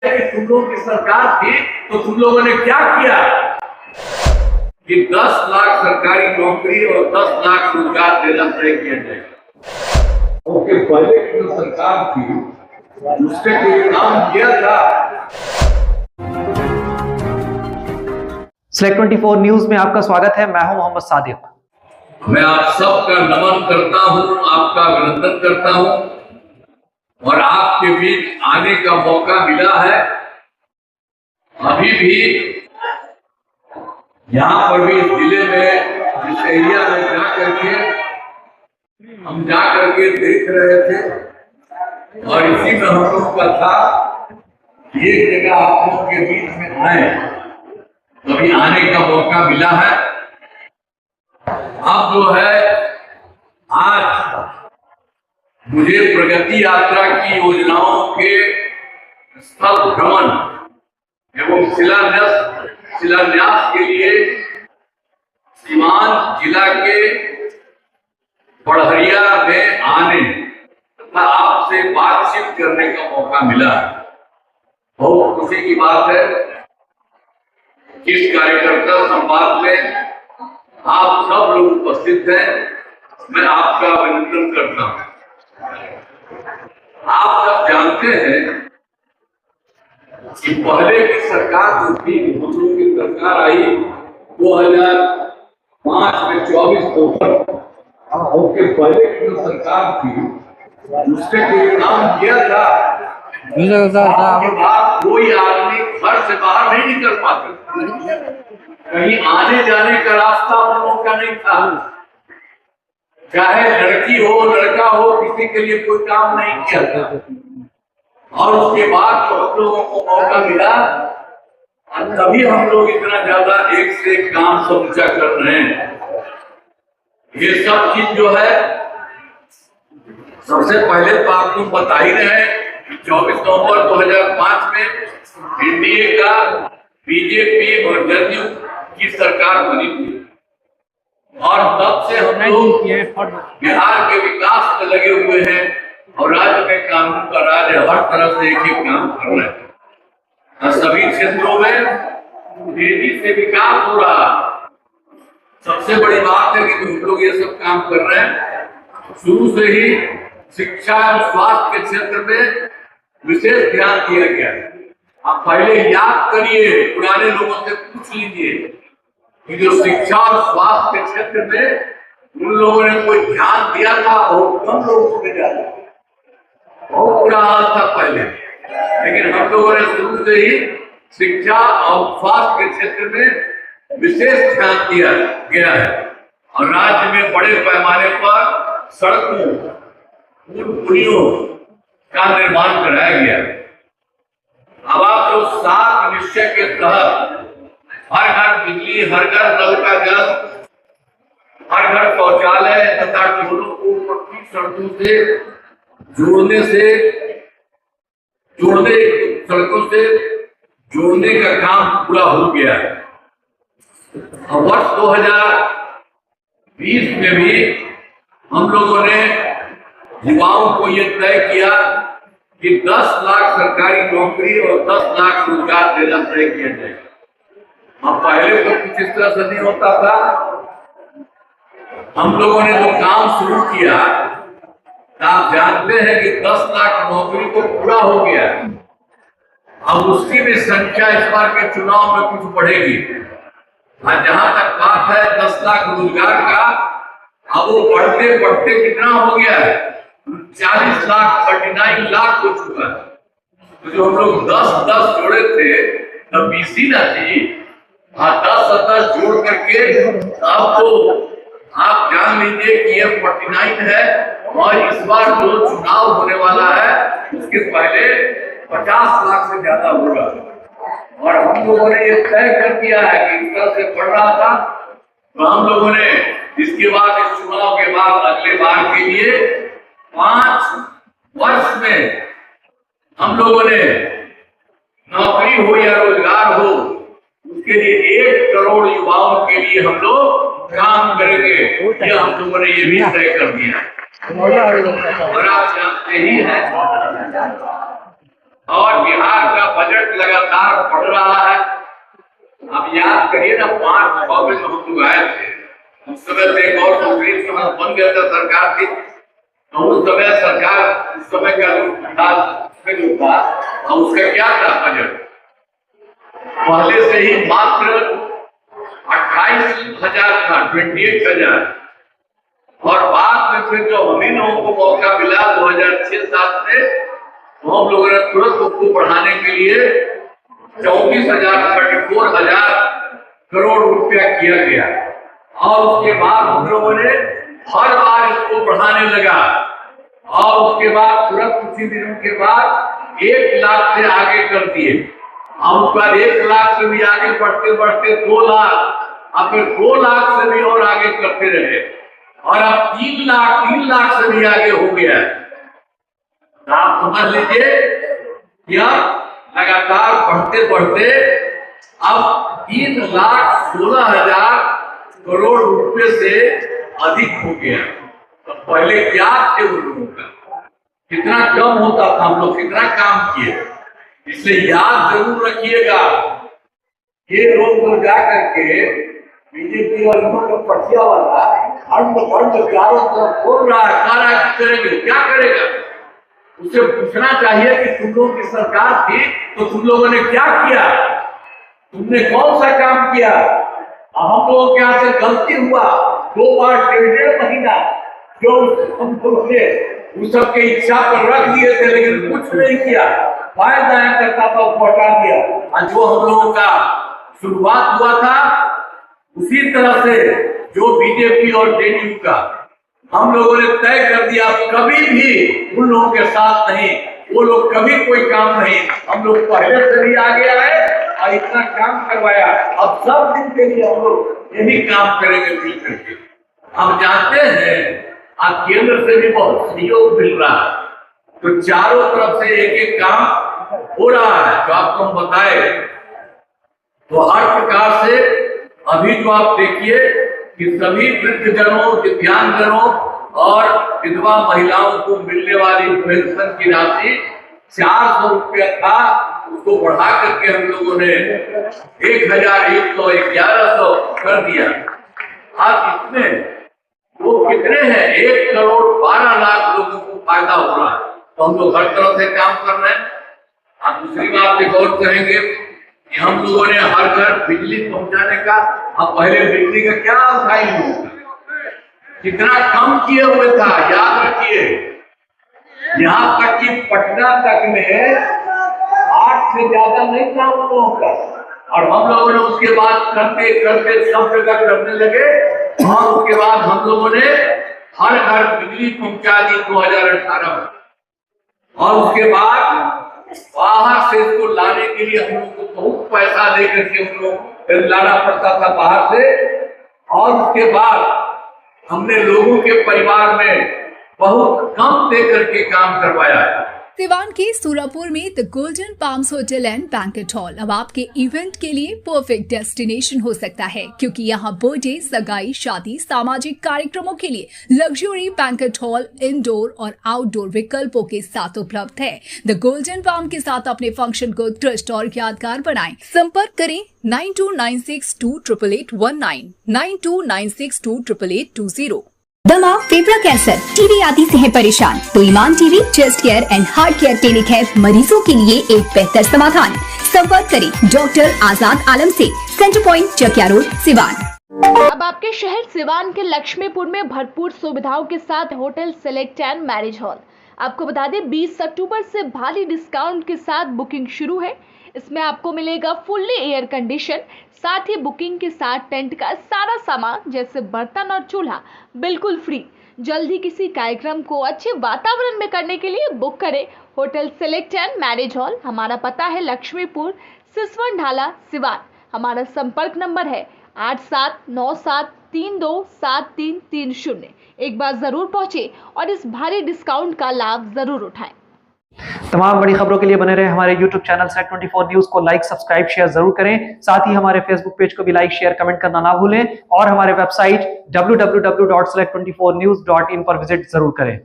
तुम लोगों की सरकार थी तो तुम लोगों ने क्या किया कि 10 लाख सरकारी नौकरी और 10 लाख रोजगार देना तय किया जाएगा। उसके पहले की जो सरकार थी उसने कोई काम किया था? Select 24 न्यूज में आपका स्वागत है। मैं हूं मोहम्मद सादिक। मैं आप सबका नमन करता हूं, आपका अभिनंदन करता हूं और आपके बीच आने का मौका मिला है। अभी भी यहाँ पर भी जिले में इस एरिया में हम जा करके देख रहे थे और इसी में हम लोग का था एक जगह आप लोग के बीच में आए, अभी आने का मौका मिला है। अब जो है आज मुझे प्रगति यात्रा की योजनाओं के स्थल भ्रमण एवं शिलान्यास के लिए सीवान जिला के बढ़हरिया में आने तथा आपसे बातचीत करने का मौका मिला। बहुत खुशी की बात है। इस कार्यकर्ता संवाद में आप सब लोग उपस्थित हैं, मैं आपका अभिनंदन करता हूं। आप सब जानते हैं कि पहले की सरकार जो थी, हम लोग की सरकार आई 2005 में 24 अक्टूबर, उसके पहले की जो सरकार थी उसने कोई काम किया था? आपके बाद कोई आदमी घर से बाहर नहीं निकल पाता, कहीं आने जाने का रास्ता उन लोगों का नहीं था। चाहे लड़की हो लड़का हो, किसी के लिए कोई काम नहीं किया था। और उसके बाद तो हम लोगों को मौका मिला और तभी हम लोग इतना ज्यादा एक से एक काम समझा कर रहे हैं। ये सब चीज जो है, सबसे पहले तो आपको बता ही रहे हैं 24 नवंबर 2005 में एनडीए का बीजेपी और जदयू की सरकार बनी थी और तब से हम लोग बिहार के विकास में लगे हुए हैं और राज्य में कानून का राज हर तरह से एक ही काम कर रहे हैं। सभी क्षेत्रों में तेजी से विकास हो रहा है। सबसे बड़ी बात है कि हम लोग ये सब काम कर रहे हैं। शुरू से ही शिक्षा और स्वास्थ्य के क्षेत्र में विशेष ध्यान दिया गया है। आप पहले याद करिए, पुराने लोगों से पूछ लीजिए कि जो शिक्षा और स्वास्थ्य के क्षेत्र में उन लोगों ने कोई ध्यान दिया था, बहुत कम लोग उसमें जाते, बहुत बुरा हाल था पहले। लेकिन हम लोगों ने शुरू से ही शिक्षा और स्वास्थ्य के क्षेत्र में विशेष ध्यान दिया गया है और राज्य में बड़े पैमाने पर सड़कों पुलियों का निर्माण कराया गया है। अब आप लोग 7 निश्चय के तहत हर घर बिजली, हर घर नल का जल, हर घर शौचालय तथा टोलों को पक्की सड़कों से जोड़ने का काम पूरा हो गया है। और वर्ष 2020 में भी हम लोगों ने युवाओं को ये तय किया कि 10 लाख सरकारी नौकरी और 10 लाख रोजगार देना तय किया जाएगा। अब पहले तो कुछ इस तरह से नहीं होता था। हम लोगों ने जो काम शुरू किया, आप जानते हैं कि 10 लाख नौकरी तो पूरा हो गया। अब उसकी भी संख्या इस बार के चुनाव में कुछ बढ़ेगी। जहां तक बात है 10 लाख रोजगार का, अब वो बढ़ते बढ़ते कितना हो गया है? 40 लाख 39 लाख हो चुका है। तो जो हम लोग 10-10 जोड़े थे तब 20 ही ना थी। 10-10 जोड़ करके अब तो आप जान लीजिए कि ये 49 है और इस बार जो चुनाव होने वाला है उसके पहले 50 लाख से ज्यादा होगा। और हम लोगों ने ये तय कर दिया है कि इस तरह से बढ़ रहा था, तो हम लोगों ने इसके बाद, इस चुनाव के बाद अगले बार के लिए 5 वर्ष में हम लोगों ने नौकरी हो या रोजगार हो, उसके लिए 1 करोड़ युवाओं के लिए हम लोग काम करेंगे। ये हम लोगों ने ये भी तय कर दिया और आप जानते ही हैं। और बिहार का बजट बढ़ रहा है। आप याद करिए ना, 5-6 में हम लोग आए थे, उस समय से एक और दूसरी समय बन गया था सरकार थी, तो उस समय सरकार उस समय का जो था और उसका क्या था बजट, पहले से ही मात्र 28,000 था, 28,000। और बाद में फिर जो हम ही लोगों को मौका मिला 2006-07 में, तो हम लोगों ने तुरंत उसको बढ़ाने के लिए 34,000 करोड़ रुपया किया गया। और उसके बाद हम लोगों ने हर बार इसको बढ़ाने लगा, और उसके बाद तुरंत कुछ ही दिनों के बाद 1 लाख से आगे कर दिए। अब उसके बाद 1 लाख से भी आगे बढ़ते बढ़ते 2 लाख, अब फिर 2 लाख से भी और आगे करते रहे, और अब 3 लाख से भी आगे हो गया है। आप समझ लीजिए, यह लगातार बढ़ते बढ़ते अब 3,16,000 करोड़ रुपए से अधिक हो गया। तो पहले क्या थे उन लोगों का, कितना कम होता था, हम लोग कितना काम किए। इसलिए याद जरूर रखिएगा, ये लोग तो जा करके बीजेपी वालों का पटिया वाला अंड चारों तरफ बोल रहा है, कह रहा है करेंगे, क्या करेगा। उसे पूछना चाहिए कि तुम लोगों की सरकार थी तो तुम लोगों ने क्या किया, तुमने कौन सा काम किया। हम लोगों के यहाँ से गलती हुआ 2 बार 1.5 महीना जो हम लोग ने उस सबके इच्छा पर रख दिए थे, लेकिन कुछ नहीं किया, बाएं दाएं करता था उसको हटा दिया। और जो हम लोगों का शुरुआत हुआ था उसी तरह से जो बीजेपी और जेडीयू का हम लोगों ने तय कर दिया, कभी भी उन लोगों के साथ नहीं, वो लोग कभी कोई काम नहीं, हम लोग पहले से भी आगे आए और इतना काम करवाया। अब सब दिन के लिए हम लोग यही काम करेंगे मिल करके। हम जानते हैं अब केंद्र से भी बहुत सहयोग मिल रहा है, तो चारों तरफ से एक एक काम हो रहा है जो आपको हम बताए। तो हर प्रकार से अभी जो आप देखिए कि सभी वृद्धजनों, दिव्यांगजनों और विधवा महिलाओं को मिलने वाली पेंशन की राशि 400 रुपया था, उसको बढ़ा करके हम लोगों ने 1,111 कर दिया। अब इसमें वो कितने हैं, 1,12,00,000 लोगों को फायदा हो रहा है। तो हम लोग हर तरह से काम कर रहे हैं। आप दूसरी बात एक और कहेंगे कि हम लोगों ने हर घर बिजली पहुंचाने का, अब पहले बिजली का क्या उठाई होगा, कितना कम किए हुए था, याद रखिए। यहाँ तक कि पटना तक में 8 से ज्यादा नहीं था उन लोगों का, और हम लोगों ने उसके बाद करते करते सब जगह करने लगे, और उसके बाद हम लोगों ने हर घर बिजली पहुंचा दी 2018 में। और उसके बाद बाहर से इसको लाने के लिए हम लोग को बहुत पैसा दे करके हम लोग लाना पड़ता था बाहर से, और उसके बाद हमने लोगों के परिवार में बहुत कम दे करके काम करवाया है। सिवान के सूरापुर में the golden palms hotel and banquet hall अब आपके इवेंट के लिए परफेक्ट डेस्टिनेशन हो सकता है, क्योंकि यहाँ बर्थडे, सगाई, शादी, सामाजिक कार्यक्रमों के लिए लग्जरी बैंकेट हॉल इंडोर और आउटडोर विकल्पों के साथ उपलब्ध है। द गोल्डन पाम के साथ अपने फंक्शन को उत्कृष्ट और यादगार बनाएं। संपर्क करें 9296288819, 9296288820। दमा, फेफड़ा कैंसर, टीबी आदि से है परेशान तो Iman TB chest care and heart care clinic है मरीजों के लिए एक बेहतर समाधान। संपर्क करें डॉक्टर आजाद आलम से, centre point, Chakia road, Siwan. अब आपके शहर सिवान के लक्ष्मीपुर में भरपूर सुविधाओं के साथ hotel select and marriage hall. आपको बता दें 20 अक्टूबर से भारी डिस्काउंट के साथ बुकिंग शुरू है। इसमें आपको मिलेगा फुल्ली एयर कंडीशन, साथ ही बुकिंग के साथ टेंट का सारा सामान जैसे बर्तन और चूल्हा बिल्कुल फ्री। जल्द ही किसी कार्यक्रम को अच्छे वातावरण में करने के लिए बुक करें hotel select and marriage hall. हमारा पता है लक्ष्मीपुर, सिसवन ढाला, सिवान। हमारा संपर्क नंबर है 8797327330। एक बार जरूर पहुंचे और इस भारी डिस्काउंट का लाभ जरूर उठाएं। तमाम बड़ी खबरों के लिए बने रहे हमारे YouTube चैनल Select24 न्यूज को लाइक, सब्सक्राइब, शेयर जरूर करें। साथ ही हमारे Facebook पेज को भी लाइक, शेयर, कमेंट करना ना भूलें, और हमारे वेबसाइट www.select24news.in पर विजिट जरूर करें।